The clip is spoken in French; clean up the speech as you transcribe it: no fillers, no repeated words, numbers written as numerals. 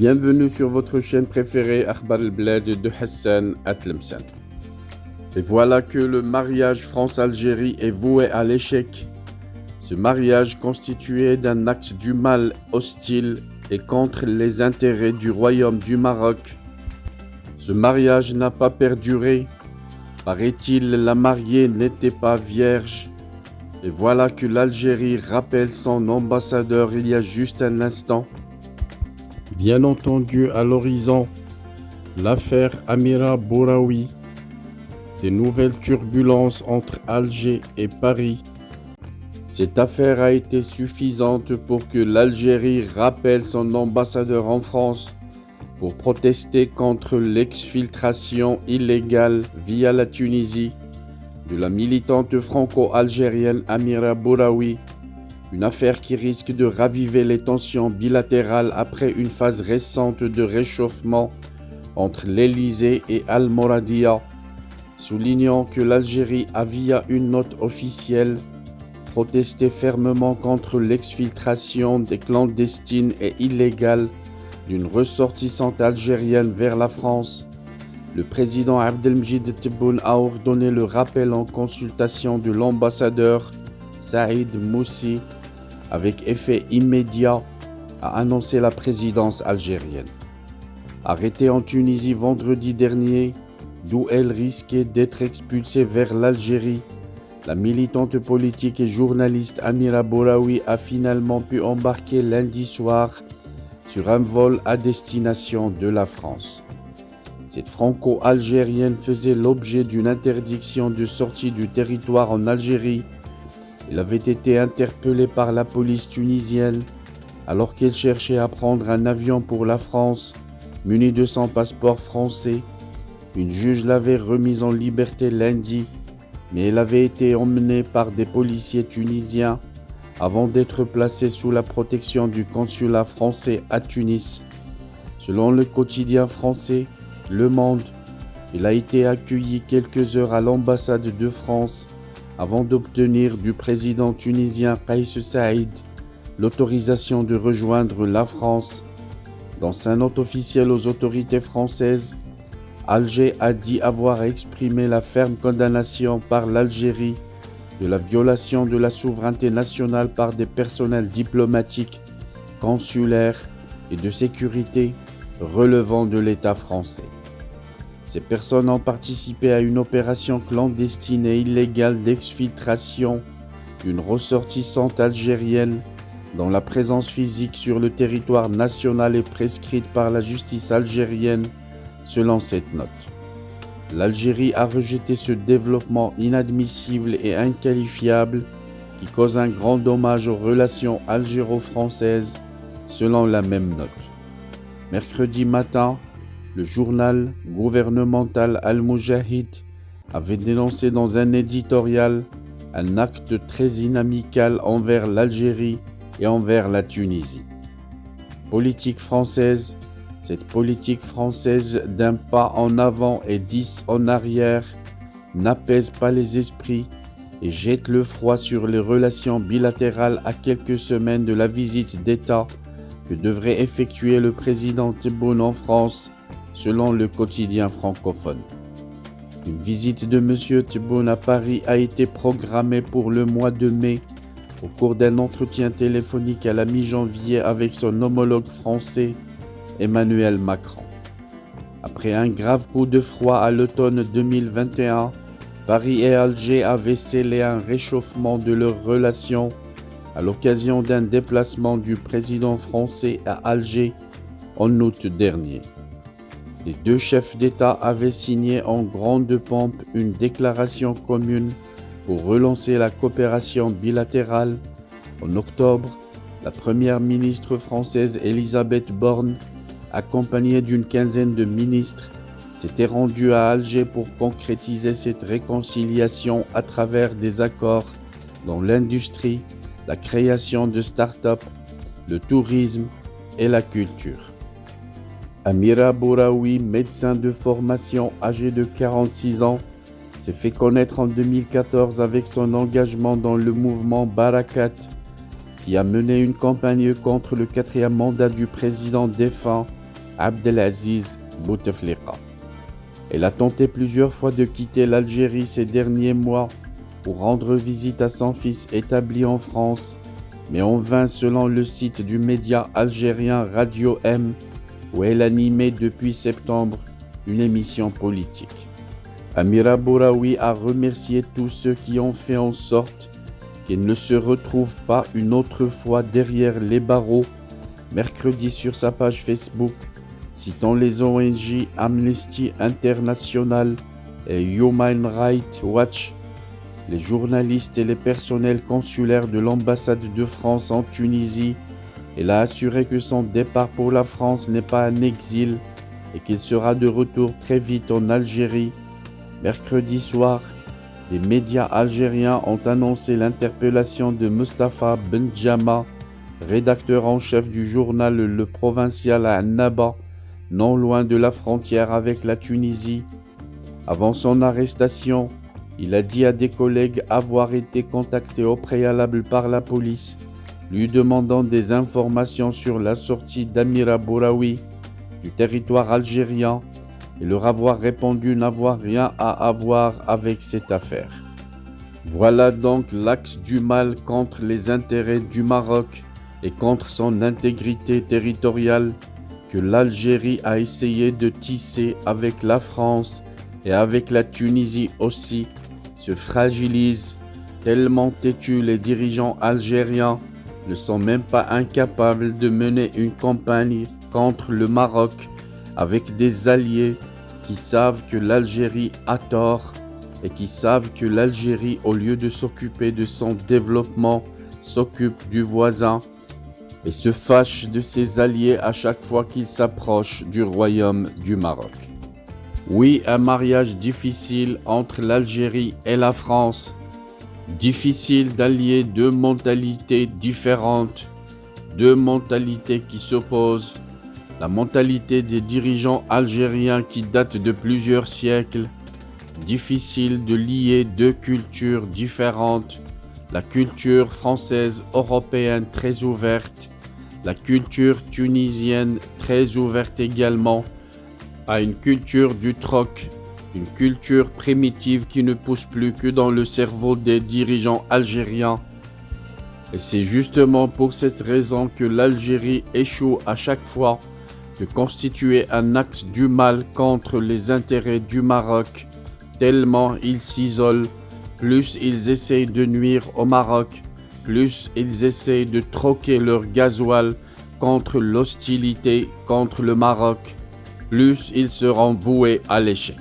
Bienvenue sur votre chaîne préférée Akhbar el-Bled de Hassan Atlemsan. Et voilà que le mariage France-Algérie est voué à l'échec. Ce mariage constitué d'un acte du mal hostile et contre les intérêts du royaume du Maroc. Ce mariage n'a pas perduré. Paraît-il, la mariée n'était pas vierge. Et voilà que l'Algérie rappelle son ambassadeur il y a juste un instant. Bien entendu, à l'horizon, l'affaire Amira Bouraoui, des nouvelles turbulences entre Alger et Paris. Cette affaire a été suffisante pour que l'Algérie rappelle son ambassadeur en France pour protester contre l'exfiltration illégale via la Tunisie de la militante franco-algérienne Amira Bouraoui. Une affaire qui risque de raviver les tensions bilatérales après une phase récente de réchauffement entre l'Élysée et Al-Mouradia, soulignant que l'Algérie a via une note officielle protesté fermement contre l'exfiltration des clandestines et illégales d'une ressortissante algérienne vers la France. Le président Abdelmjid Tebboune a ordonné le rappel en consultation de l'ambassadeur Saïd Moussi avec effet immédiat, a annoncé la présidence algérienne. Arrêtée en Tunisie vendredi dernier, d'où elle risquait d'être expulsée vers l'Algérie, la militante politique et journaliste Amira Bouraoui a finalement pu embarquer lundi soir sur un vol à destination de la France. Cette franco-algérienne faisait l'objet d'une interdiction de sortie du territoire en Algérie. Elle avait été interpellée par la police tunisienne alors qu'elle cherchait à prendre un avion pour la France, munie de son passeport français. Une juge l'avait remise en liberté lundi, mais elle avait été emmenée par des policiers tunisiens avant d'être placée sous la protection du consulat français à Tunis. Selon le quotidien français Le Monde, elle a été accueillie quelques heures à l'ambassade de France avant d'obtenir du président tunisien Kais Saïd l'autorisation de rejoindre la France. Dans sa note officielle aux autorités françaises, Alger a dit avoir exprimé la ferme condamnation par l'Algérie de la violation de la souveraineté nationale par des personnels diplomatiques, consulaires et de sécurité relevant de l'État français. Ces personnes ont participé à une opération clandestine et illégale d'exfiltration d'une ressortissante algérienne dont la présence physique sur le territoire national est prescrite par la justice algérienne, selon cette note. L'Algérie a rejeté ce développement inadmissible et inqualifiable qui cause un grand dommage aux relations algéro-françaises, selon la même note. Mercredi matin, le journal gouvernemental Al-Moujahid avait dénoncé dans un éditorial un acte très inamical envers l'Algérie et envers la Tunisie. Politique française, cette politique française d'un pas en avant et 10 en arrière n'apaise pas les esprits et jette le froid sur les relations bilatérales à quelques semaines de la visite d'État que devrait effectuer le président Tebboune en France, selon le quotidien francophone. Une visite de M. Tebboune à Paris a été programmée pour le mois de mai au cours d'un entretien téléphonique à la mi-janvier avec son homologue français Emmanuel Macron. Après un grave coup de froid à l'automne 2021, Paris et Alger avaient scellé un réchauffement de leurs relations à l'occasion d'un déplacement du président français à Alger en août dernier. Les deux chefs d'État avaient signé en grande pompe une déclaration commune pour relancer la coopération bilatérale. En octobre, la première ministre française Elisabeth Borne, accompagnée d'une quinzaine de ministres, s'était rendue à Alger pour concrétiser cette réconciliation à travers des accords dans l'industrie, la création de start-up, le tourisme et la culture. Amira Bouraoui, médecin de formation âgée de 46 ans, s'est fait connaître en 2014 avec son engagement dans le mouvement Barakat, qui a mené une campagne contre le 4e mandat du président défunt Abdelaziz Bouteflika. Elle a tenté plusieurs fois de quitter l'Algérie ces derniers mois pour rendre visite à son fils établi en France, mais en vain selon le site du média algérien Radio M, où elle animait depuis septembre une émission politique. Amira Bouraoui a remercié tous ceux qui ont fait en sorte qu'elle ne se retrouve pas une autre fois derrière les barreaux, mercredi sur sa page Facebook, citant les ONG Amnesty International et Human Rights Watch, les journalistes et les personnels consulaires de l'ambassade de France en Tunisie. Elle a assuré que son départ pour la France n'est pas un exil et qu'il sera de retour très vite en Algérie. Mercredi soir, les médias algériens ont annoncé l'interpellation de Mustapha Benjama, rédacteur en chef du journal Le Provincial à Annaba, non loin de la frontière avec la Tunisie. Avant son arrestation, il a dit à des collègues avoir été contacté au préalable par la police, lui demandant des informations sur la sortie d'Amira Bouraoui du territoire algérien et leur avoir répondu n'avoir rien à avoir avec cette affaire. Voilà donc l'axe du mal contre les intérêts du Maroc et contre son intégrité territoriale que l'Algérie a essayé de tisser avec la France et avec la Tunisie aussi, se fragilise, tellement têtus les dirigeants algériens ne sont même pas incapables de mener une campagne contre le Maroc avec des alliés qui savent que l'Algérie a tort et qui savent que l'Algérie, au lieu de s'occuper de son développement, s'occupe du voisin et se fâche de ses alliés à chaque fois qu'ils s'approchent du royaume du Maroc. Oui, un mariage difficile entre l'Algérie et la France. Difficile d'allier deux mentalités différentes, deux mentalités qui s'opposent. La mentalité des dirigeants algériens qui date de plusieurs siècles. Difficile de lier deux cultures différentes. La culture française européenne très ouverte, la culture tunisienne très ouverte également, à une culture du troc, une culture primitive qui ne pousse plus que dans le cerveau des dirigeants algériens. Et c'est justement pour cette raison que l'Algérie échoue à chaque fois de constituer un axe du mal contre les intérêts du Maroc, tellement ils s'isolent, plus ils essayent de nuire au Maroc, plus ils essayent de troquer leur gasoil contre l'hostilité contre le Maroc, plus ils seront voués à l'échec.